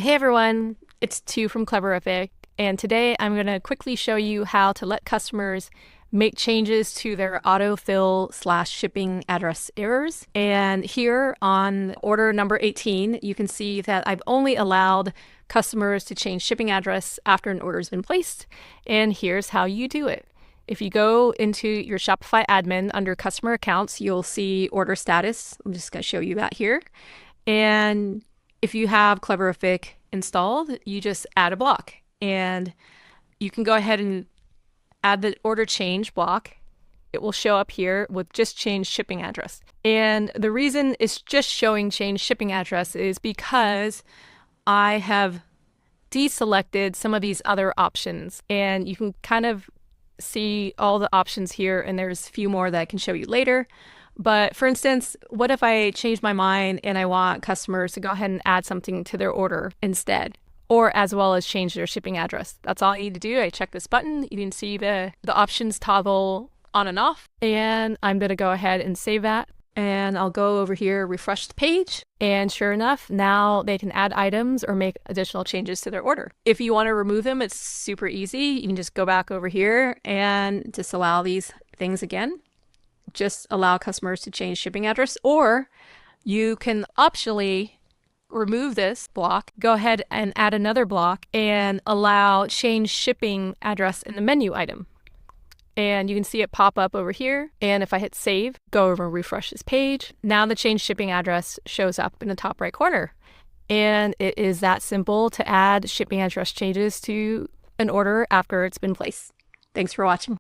Hey everyone, it's Tu from Cleverific, and today I'm going to quickly show you how to let customers make changes to their autofill/shipping address errors. And here on order number 18, you can see that I've only allowed customers to change shipping address after an order has been placed. And here's how you do it. If you go into your Shopify admin under customer accounts, you'll see order status. I'm just going to show you that here. And if you have Cleverific installed, you just add a block, and you can go ahead and add the order change block. It will show up here with just change shipping address. And the reason it's just showing change shipping address is because I have deselected some of these other options, and you can kind of see all the options here, and there's a few more that I can show you later. But for instance, what if I change my mind and I want customers to go ahead and add something to their order instead, or as well as change their shipping address? That's all I need to do. I check this button. You can see the options toggle on and off, and I'm going to go ahead and save that. And I'll go over here, refresh the page, and sure enough, now they can add items or make additional changes to their order. If you want to remove them, it's super easy. You can just go back over here and disallow these things again. Just allow customers to change shipping address, or you can optionally remove this block, go ahead and add another block and allow change shipping address in the menu item. And you can see it pop up over here. And if I hit save, go over and refresh this page, now the change shipping address shows up in the top right corner. And it is that simple to add shipping address changes to an order after it's been placed. Thanks for watching.